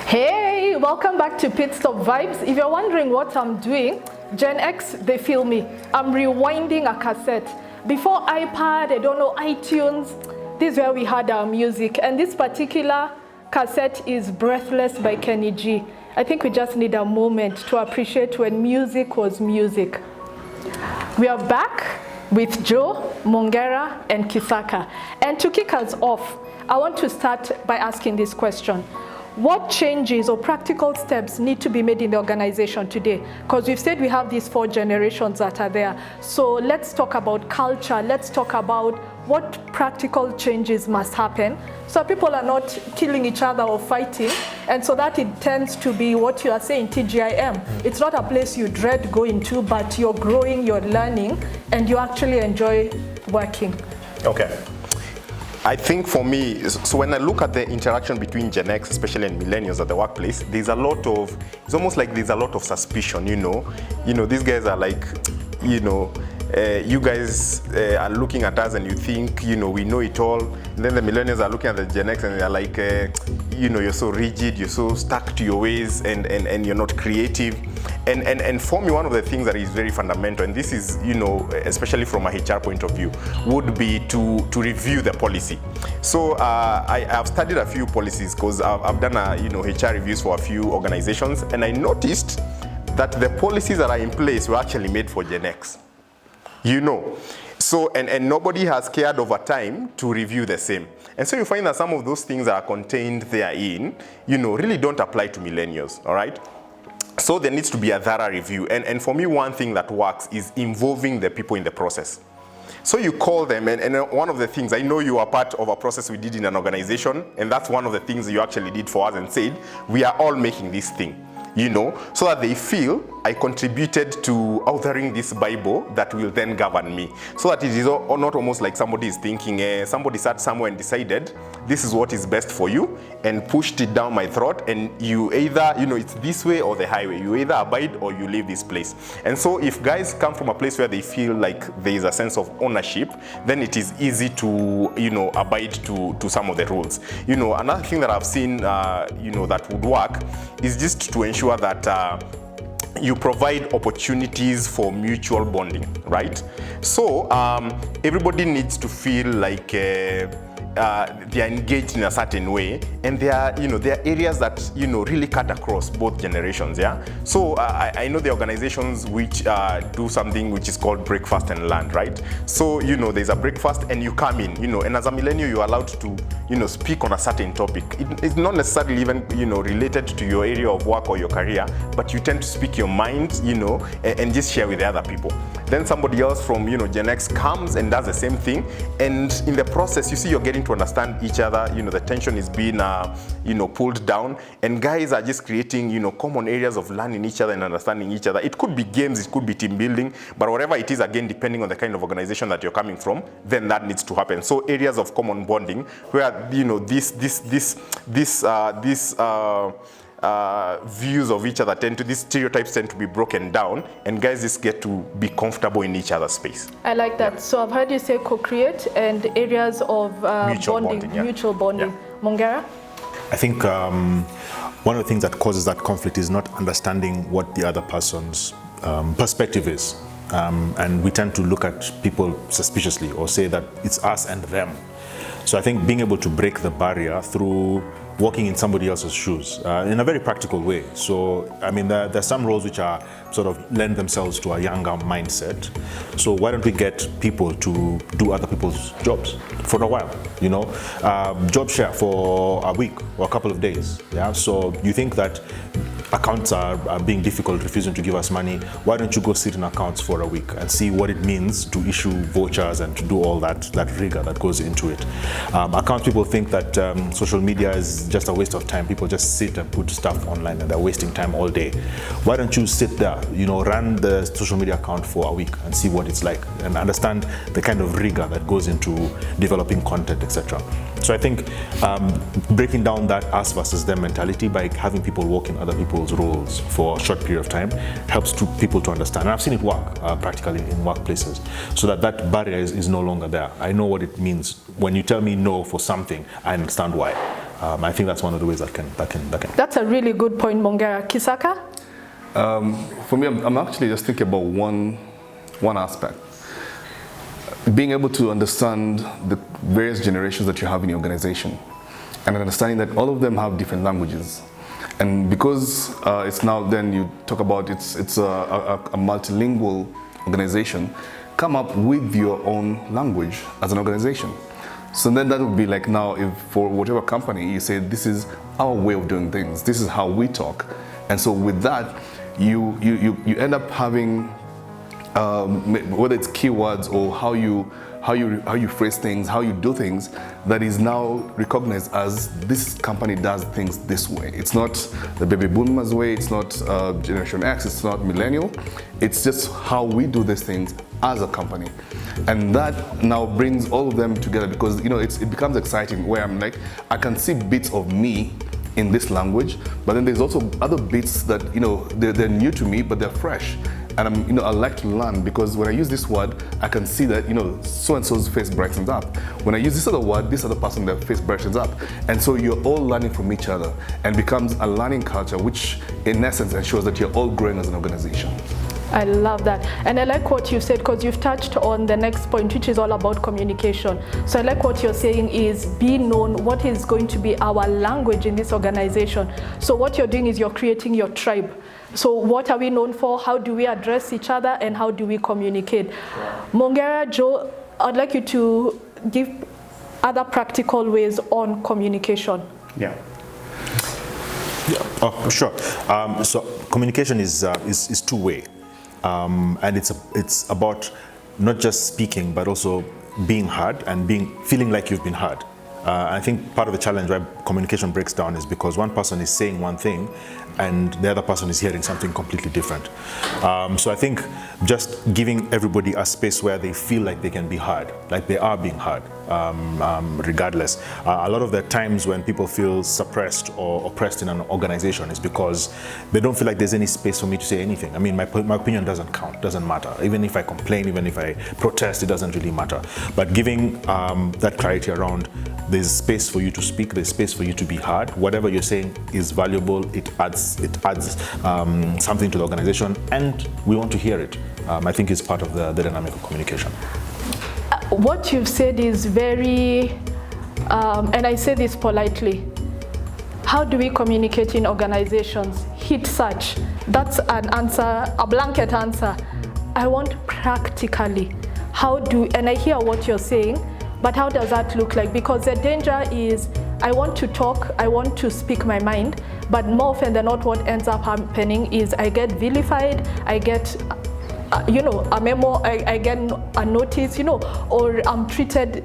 Hey, welcome back to Pit Stop Vibes. If you're wondering what I'm doing, Gen X, they feel me. I'm rewinding a cassette. Before iPad, I don't know, iTunes, this is where we had our music. And this particular cassette is Breathless by Kenny G. I think we just need a moment to appreciate when music was music. We are back with Joe, Mongera, and Kisaka. And to kick us off, I want to start by asking this question. What changes or practical steps need to be made in the organization today? Because we've said we have these 4 generations that are there. So let's talk about culture. Let's talk about what practical changes must happen so people are not killing each other or fighting, and so that it tends to be what you are saying, TGIM. It's not a place you dread going to, but you're growing, you're learning, and you actually enjoy working. Okay. I think for me, so when I look at the interaction between Gen X, especially and millennials at the workplace, there's a lot of, it's almost like there's a lot of suspicion, you know, these guys are like, you guys are looking at us and you think, we know it all. And then the millennials are looking at the Gen X and they're like, you're so rigid, you're so stuck to your ways and you're not creative. And for me, one of the things that is very fundamental, and this is, especially from a HR point of view, would be to review the policy. So I've studied a few policies because I've done HR reviews for a few organizations, and I noticed that the policies that are in place were actually made for Gen X. So, and nobody has cared over time to review the same. And so you find that some of those things that are contained therein, really don't apply to millennials, all right? So there needs to be a thorough review. And for me, one thing that works is involving the people in the process. So you call them, and one of the things, I know you are part of a process we did in an organization, and that's one of the things you actually did for us and said, we are all making this thing. So that they feel I contributed to authoring this Bible that will then govern me. So that it is not almost like somebody is thinking, somebody sat somewhere and decided this is what is best for you and pushed it down my throat, and you either, it's this way or the highway. You either abide or you leave this place. And so if guys come from a place where they feel like there is a sense of ownership, then it is easy to, abide to some of the rules. Another thing that I've seen, that would work is just to ensure that you provide opportunities for mutual bonding, right? So everybody needs to feel like they are engaged in a certain way, and there are areas that really cut across both generations. Yeah. So I know the organizations which do something which is called breakfast and learn, right? So there's a breakfast and you come in, and as a millennial you're allowed to speak on a certain topic. It's not necessarily even related to your area of work or your career, but you tend to speak your mind, and just share with the other people. Then somebody else from Gen X comes and does the same thing, and in the process you see you're getting to understand each other. The tension is being pulled down, and guys are just creating common areas of learning each other and understanding each other. It could be games, it could be team building, but whatever it is, again, depending on the kind of organization that you're coming from, then that needs to happen. So areas of common bonding where these views of each other these stereotypes tend to be broken down, and guys just get to be comfortable in each other's space. I like that. Yeah. So I've heard you say co-create and areas of mutual bonding. Yeah. Mongera? I think one of the things that causes that conflict is not understanding what the other person's perspective is. And we tend to look at people suspiciously or say that it's us and them. So I think being able to break the barrier through walking in somebody else's shoes in a very practical way. So, I mean, there's some roles which are sort of lend themselves to a younger mindset. So why don't we get people to do other people's jobs for a while, job share for a week or a couple of days. Yeah. So you think that accounts are being difficult, refusing to give us money. Why don't you go sit in accounts for a week and see what it means to issue vouchers and to do all that rigor that goes into it. Accounts people think that social media is just a waste of time. People just sit and put stuff online and they're wasting time all day. Why don't you sit there, run the social media account for a week and see what it's like and understand the kind of rigor that goes into developing content, etc. So I think breaking down that us versus them mentality by having people walk in other people's roles for a short period of time helps people to understand. And I've seen it work practically in workplaces, so that barrier is no longer there. I know what it means. When you tell me no for something, I understand why. I think that's one of the ways that can. That's a really good point, Mongera. Kisaka? For me, I'm actually just thinking about one aspect. Being able to understand the various generations that you have in your organization and understanding that all of them have different languages. And because it's now, then you talk about it's a multilingual organization, come up with your own language as an organization. So then that would be like, now if for whatever company you say this is our way of doing things, this is how we talk. And so with that, you end up having whether it's keywords or how you phrase things, how you do things, that is now recognized as this company does things this way. It's not the baby boomers way, it's not Generation X, it's not millennial. It's just how we do these things as a company. And that now brings all of them together because it becomes exciting where I'm like, I can see bits of me in this language, but then there's also other bits that they're new to me, but they're fresh. And I like to learn because when I use this word, I can see that so-and-so's face brightens up. When I use this other word, this other person, their face brightens up. And so you're all learning from each other and becomes a learning culture, which in essence ensures that you're all growing as an organization. I love that. And I like what you said because you've touched on the next point, which is all about communication. So I like what you're saying is be known what is going to be our language in this organization. So what you're doing is you're creating your tribe. So what are we known for? How do we address each other? And how do we communicate? Mongera, Joe, I'd like you to give other practical ways on communication. Yeah. Oh, sure. So communication is two-way. And it's about not just speaking, but also being heard and feeling like you've been heard. I think part of the challenge where communication breaks down is because one person is saying one thing and the other person is hearing something completely different. So I think just giving everybody a space where they feel like they can be heard, like they are being heard, regardless. A lot of the times when people feel suppressed or oppressed in an organization is because they don't feel like there's any space for me to say anything. I mean, my opinion doesn't count, doesn't matter. Even if I complain, even if I protest, it doesn't really matter. But giving that clarity around, there's space for you to speak, there's space for you to be heard. Whatever you're saying is valuable, it adds something to the organization, and we want to hear it. I think it's part of the dynamic of communication. What you've said is very, and I say this politely, how do we communicate in organizations? Hit search. That's an answer, a blanket answer. I want practically. And I hear what you're saying, but how does that look like? Because the danger is, I want to talk, I want to speak my mind, but more often than not, what ends up happening is I get vilified, I get a memo, I get a notice, or I'm treated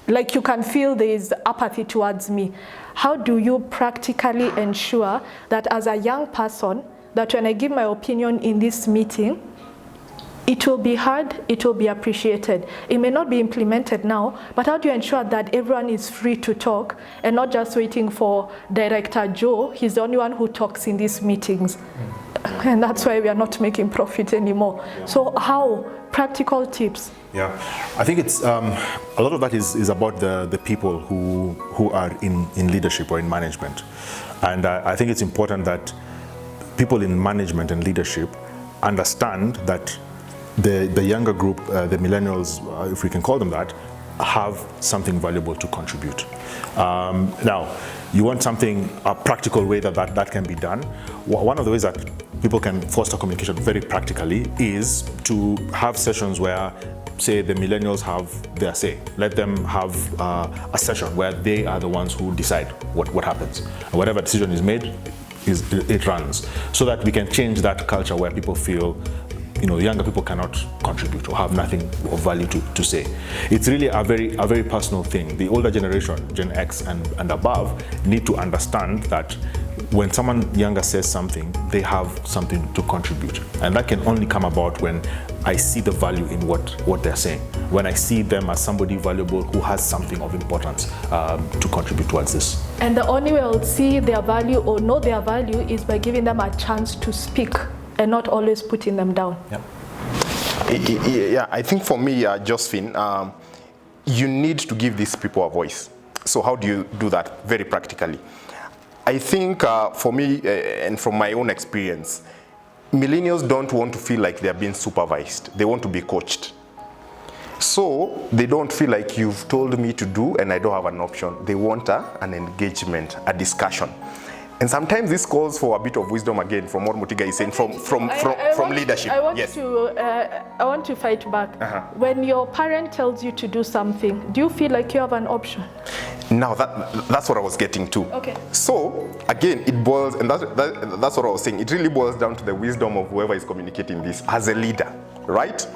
like you can feel there is apathy towards me. How do you practically ensure that as a young person, that when I give my opinion in this meeting, it will be heard, it will be appreciated. It may not be implemented now, but how do you ensure that everyone is free to talk and not just waiting for Director Joe? He's the only one who talks in these meetings. And that's why we are not making profit anymore. So how? Practical tips. Yeah, I think it's a lot of that is about the people who are in leadership or in management. And I think it's important that people in management and leadership understand that the younger group, the millennials, if we can call them that, have something valuable to contribute. Now, you want a practical way that can be done. One of the ways that people can foster communication very practically is to have sessions where, say, the millennials have their say. Let them have a session where they are the ones who decide what happens. And whatever decision is made, it runs, so that we can change that culture where people feel, younger people cannot contribute or have nothing of value to say. It's really a very personal thing. The older generation, Gen X and above, need to understand that when someone younger says something, they have something to contribute. And that can only come about when I see the value in what they're saying. When I see them as somebody valuable who has something of importance to contribute towards this. And the only way I'll see their value or know their value is by giving them a chance to speak and not always putting them down. Yeah. Yeah, I think for me, Josephine, you need to give these people a voice. So how do you do that very practically? I think for me, and from my own experience, millennials don't want to feel like they're being supervised. They want to be coached. So they don't feel like you've told me to do and I don't have an option. They want an engagement, a discussion. And sometimes this calls for a bit of wisdom again from what Mutiga is saying, from leadership. I want to fight back. When your parent tells you to do something, do you feel like you have an option? Now that's what I was getting to. Okay. So again, it boils, and that's what I was saying. It really boils down to the wisdom of whoever is communicating this as a leader, right?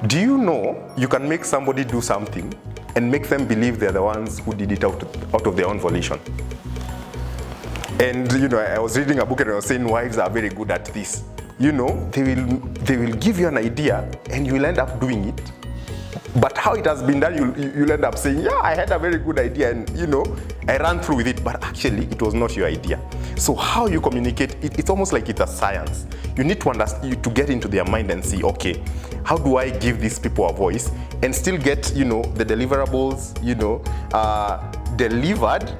Do you know you can make somebody do something and make them believe they're the ones who did it out of their own volition? And I was reading a book and I was saying wives are very good at this. They will give you an idea and you will end up doing it. But how it has been done, you'll end up saying, yeah, I had a very good idea and I ran through with it, but actually it was not your idea. So how you communicate, it's almost like it's a science. You need to understand, to get into their mind and see, okay, how do I give these people a voice and still get, the deliverables, delivered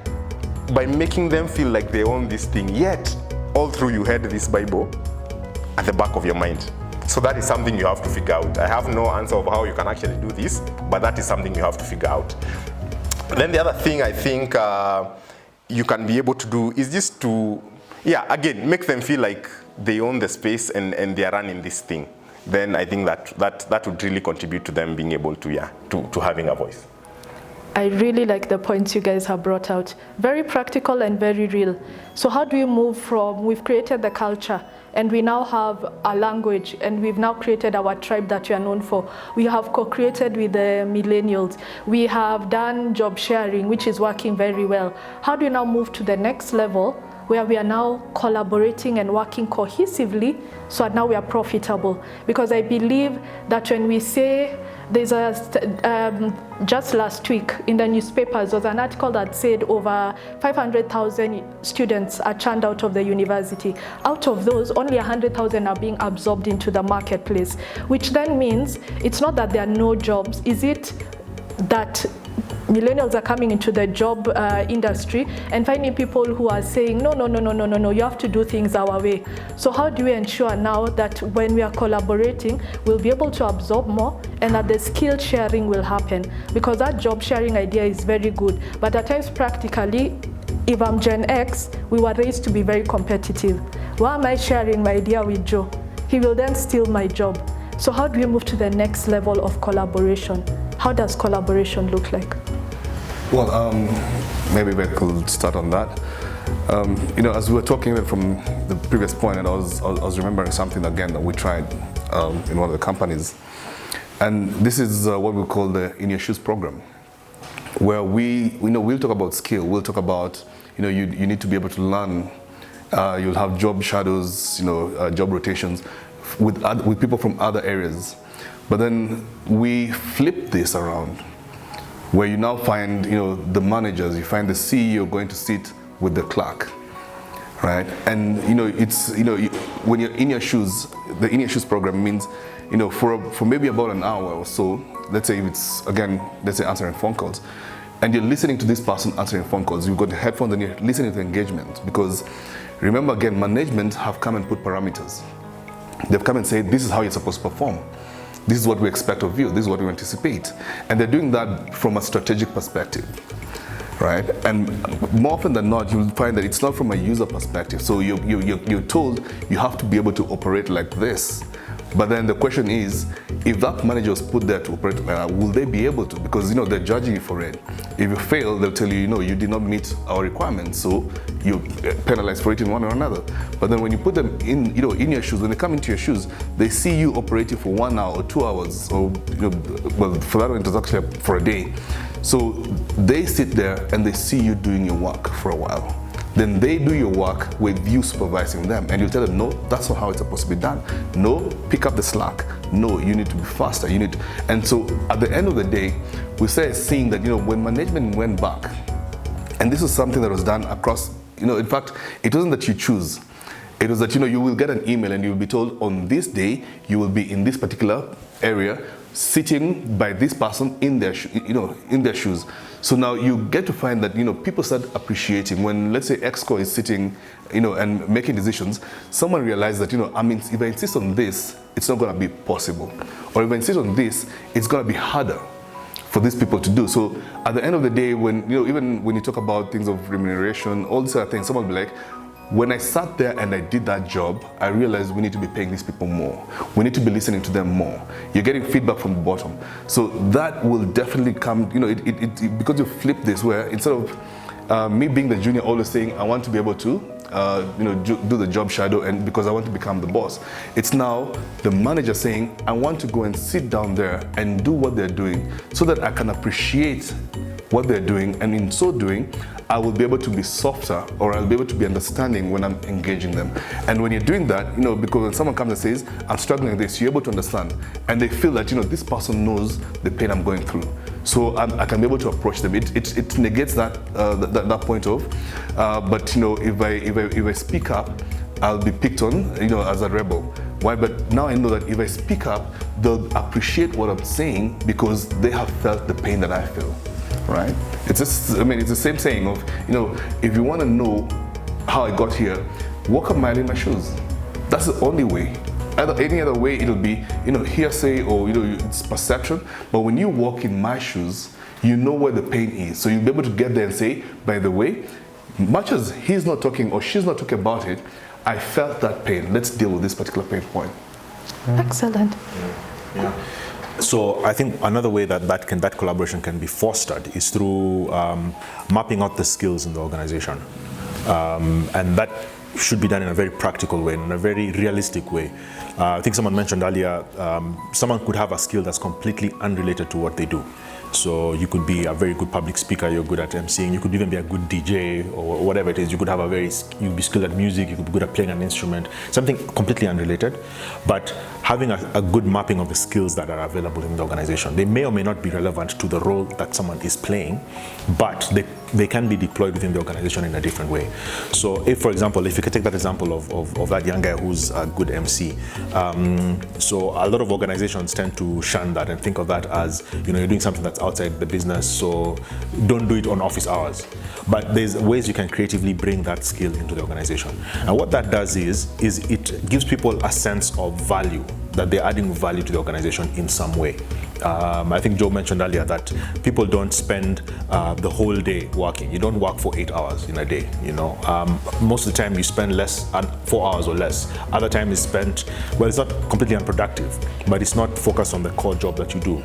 by making them feel like they own this thing, yet all through you had this Bible at the back of your mind. So that is something you have to figure out. I have no answer of how you can actually do this, but that is something you have to figure out. Then the other thing I think you can be able to do is just to, again, make them feel like they own the space and they are running this thing. Then I think that would really contribute to them being able to having a voice. I really like the points you guys have brought out. Very practical and very real. So how do you move from, we've created the culture and we now have a language and we've now created our tribe that we are known for. We have co-created with the millennials. We have done job sharing, which is working very well. How do you now move to the next level where we are now collaborating and working cohesively so that now we are profitable? Because I believe that when we say, there's just last week in the newspapers was an article that said over 500,000 students are churned out of the university. Out of those, only 100,000 are being absorbed into the marketplace, which then means it's not that there are no jobs. Is it that millennials are coming into the job industry and finding people who are saying, no, you have to do things our way. So how do we ensure now that when we are collaborating, we'll be able to absorb more and that the skill sharing will happen? Because that job sharing idea is very good, but at times practically, if I'm Gen X, we were raised to be very competitive. Why am I sharing my idea with Joe? He will then steal my job. So how do we move to the next level of collaboration? How does collaboration look like? Well, maybe we could start on that. As we were talking even from the previous point, and I was remembering something again that we tried in one of the companies. And this is what we call the In Your Shoes program, where we'll talk about skill, we'll talk about, you need to be able to learn, you'll have job shadows, job rotations with people from other areas. But then we flip this around, where you now find, the managers, you find the CEO going to sit with the clerk, right? And when you're in your shoes, the In Your Shoes program means, for maybe about an hour or so, let's say answering phone calls, and you're listening to this person answering phone calls. You've got the headphones and you're listening to engagement, because remember again, management have come and put parameters. They've come and said, this is how you're supposed to perform. This is what we expect of you. This is what we anticipate. And they're doing that from a strategic perspective, right? And more often than not, you'll find that it's not from a user perspective. So you're told you have to be able to operate like this. But then the question is if that manager was put there to operate like that, will they be able to? Because they're judging you for it. If you fail, they'll tell you, you did not meet our requirements, so you penalized for it in one or another. But then when you put them in, in your shoes, when they come into your shoes, they see you operating for 1 hour or 2 hours, or well, for that one, it was actually for a day. So they sit there and they see you doing your work for a while. Then they do your work with you supervising them, and you tell them, no, that's not how it's supposed to be done. No, pick up the slack. No, you need to be faster. And so at the end of the day, we started seeing that when management went back, and this was something that was done across, in fact, it wasn't that you choose. It was that you will get an email and you will be told on this day you will be in this particular area, sitting by this person in their shoes. So now you get to find that people start appreciating when, let's say, Exco is sitting and making decisions. Someone realized that if I insist on this, it's not going to be possible, or if I insist on this, it's going to be harder for these people to do. So at the end of the day, when even when you talk about things of remuneration, all these other things, someone will be like, when I sat there and I did that job, I realized we need to be paying these people more. We need to be listening to them more. You're getting feedback from the bottom. So that will definitely come, because you flip this, where instead of me being the junior always saying, I want to be able to do the job shadow, and because I want to become the boss. It's now the manager saying, I want to go and sit down there and do what they're doing so that I can appreciate what they're doing, and in so doing, I will be able to be softer, or I'll be able to be understanding when I'm engaging them. And when you're doing that, because when someone comes and says, I'm struggling with this, you're able to understand. And they feel that, this person knows the pain I'm going through. So I can be able to approach them. It negates that point of, but if I speak up, I'll be picked on, as a rebel. Why? But now I know that if I speak up, they'll appreciate what I'm saying because they have felt the pain that I feel. Right? It's the same saying of, if you want to know how I got here, walk a mile in my shoes. That's the only way. Any other way, it'll be, hearsay, or, it's perception. But when you walk in my shoes, you know where the pain is. So you'll be able to get there and say, by the way, much as he's not talking or she's not talking about it, I felt that pain. Let's deal with this particular pain point. Excellent. Yeah. So I think another way that collaboration can be fostered is through mapping out the skills in the organization, and that should be done in a very practical way, in a very realistic way. I think someone mentioned earlier, someone could have a skill that's completely unrelated to what they do. So you could be a very good public speaker, you're good at emceeing, you could even be a good DJ or whatever it is. You could have you'd be skilled at music, you could be good at playing an instrument, something completely unrelated, but having a good mapping of the skills that are available in the organization. They may or may not be relevant to the role that someone is playing, but they can be deployed within the organization in a different way. So if, for example, if you could take that example of that young guy who's a good MC, so a lot of organizations tend to shun that and think of that as, you're doing something that's outside the business, so don't do it on office hours. But there's ways you can creatively bring that skill into the organization. And what that does is it gives people a sense of value, that they're adding value to the organization in some way. I think Joe mentioned earlier that people don't spend the whole day working. You don't work for 8 hours in a day, Most of the time you spend 4 hours or less. Other time is spent, well, it's not completely unproductive, but it's not focused on the core job that you do.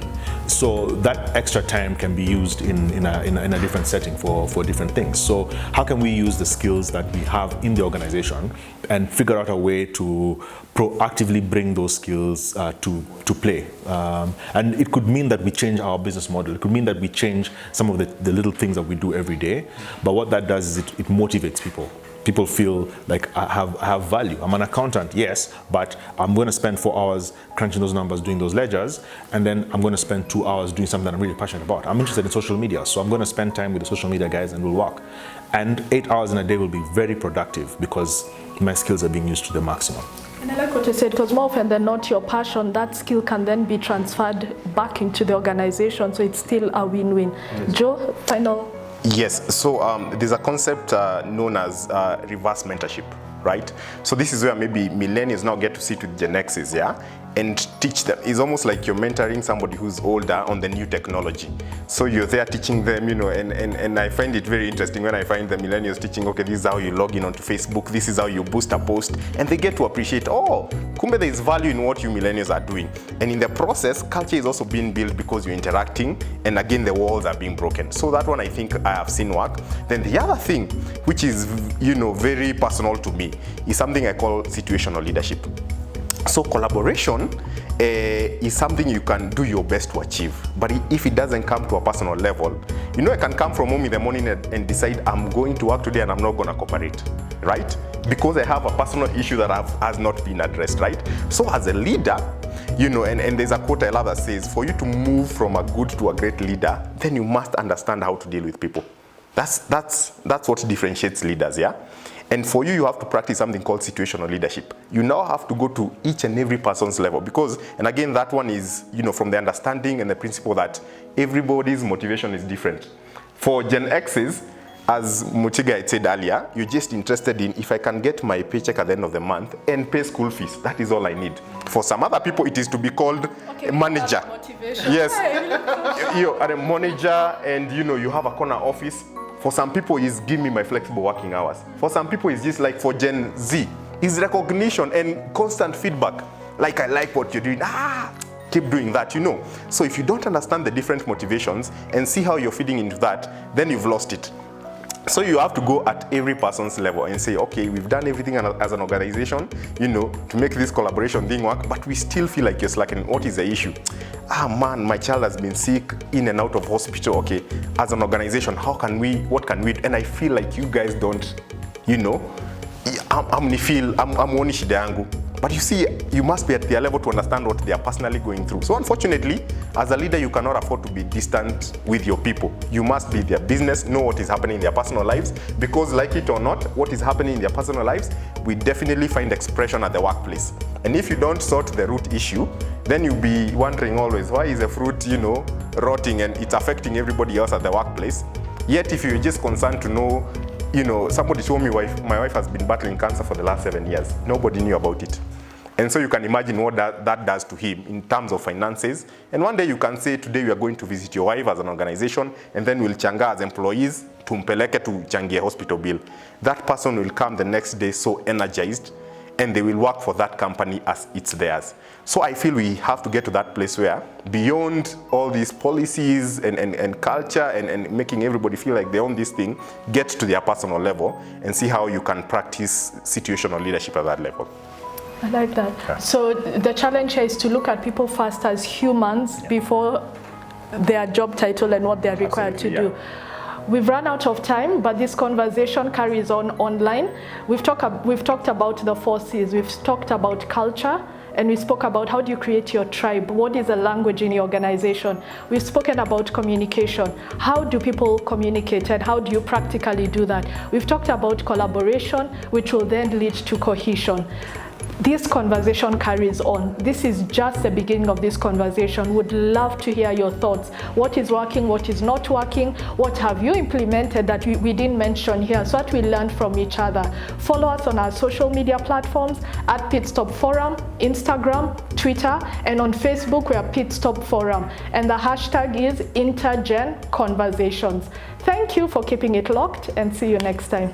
So that extra time can be used in a different setting for different things. So how can we use the skills that we have in the organization and figure out a way to proactively bring those skills to play? And it could mean that we change our business model. It could mean that we change some of the little things that we do every day. But what that does is it motivates people. People feel like I have value. I'm an accountant, yes, but I'm going to spend 4 hours crunching those numbers, doing those ledgers, and then I'm going to spend 2 hours doing something that I'm really passionate about. I'm interested in social media, so I'm going to spend time with the social media guys and we'll work. And 8 hours in a day will be very productive because my skills are being used to the maximum. And I like what you said, because more often than not, your passion, that skill can then be transferred back into the organization, so it's still a win-win. Yes. Joe, final? Yes, so there's a concept known as reverse mentorship, right? So this is where maybe millennials now get to sit with Gen X's, yeah? and teach them. It's almost like you're mentoring somebody who's older on the new technology. So you're there teaching them, and I find it very interesting when I find the millennials teaching, okay, this is how you log in onto Facebook, this is how you boost a post, and they get to appreciate, kumbe there is value in what you millennials are doing. And in the process, culture is also being built because you're interacting, and again, the walls are being broken. So that one I think I have seen work. Then the other thing, which is, very personal to me, is something I call situational leadership. So collaboration is something you can do your best to achieve. But if it doesn't come to a personal level, I can come from home in the morning and decide I'm going to work today and I'm not going to cooperate, right? Because I have a personal issue that has not been addressed, right? So as a leader, and there's a quote I love that says, for you to move from a good to a great leader, then you must understand how to deal with people. That's what differentiates leaders, yeah? And for you have to practice something called situational leadership. You now have to go to each and every person's level because, and again, that one is, from the understanding and the principle that everybody's motivation is different. For Gen X's, as Mutiga had said earlier, you're just interested in if I can get my paycheck at the end of the month and pay school fees. That is all I need. For some other people, it is to be called a manager. Yes, you're a manager and, you have a corner office. For some people, it's give me my flexible working hours. For some people, it's just like for Gen Z, it's recognition and constant feedback. Like, I like what you're doing. Keep doing that, So if you don't understand the different motivations and see how you're feeding into that, then you've lost it. So you have to go at every person's level and say, okay, we've done everything as an organization, to make this collaboration thing work, but we still feel like you're slacking. What is the issue? Man, my child has been sick in and out of hospital. Okay, as an organization, what can we do? And I feel like you guys don't, I'm one shida yangu. But you see, you must be at their level to understand what they are personally going through. So unfortunately, as a leader, you cannot afford to be distant with your people. You must be their business, know what is happening in their personal lives, because like it or not, what is happening in their personal lives, we definitely find expression at the workplace. And if you don't sort the root issue, then you'll be wondering always, why is a fruit, rotting and it's affecting everybody else at the workplace? Yet if you're just concerned to know, somebody told me my wife has been battling cancer for the last 7 years. Nobody knew about it. And so you can imagine what that does to him in terms of finances. And one day you can say, today we are going to visit your wife as an organization, and then we'll changa as employees, tumpeleke to changie hospital bill. That person will come the next day so energized, and they will work for that company as it's theirs. So I feel we have to get to that place where, beyond all these policies and culture and making everybody feel like they own this thing, get to their personal level and see how you can practice situational leadership at that level. I like that. Yeah. So the challenge here is to look at people first as humans before their job title and what they're required to do. We've run out of time, but this conversation carries on online. We've talked about the 4 C's. We've talked about culture, and we spoke about how do you create your tribe? What is a language in your organization? We've spoken about communication. How do people communicate, and how do you practically do that? We've talked about collaboration, which will then lead to cohesion. This conversation carries on. This is just the beginning of this conversation. Would love to hear your thoughts. What is working? What is not working? What have you implemented that we didn't mention here? So that we learn from each other. Follow us on our social media platforms at Pitstop Forum, Instagram, Twitter, and on Facebook we are Pitstop Forum. And the hashtag is InterGen Conversations. Thank you for keeping it locked, and see you next time.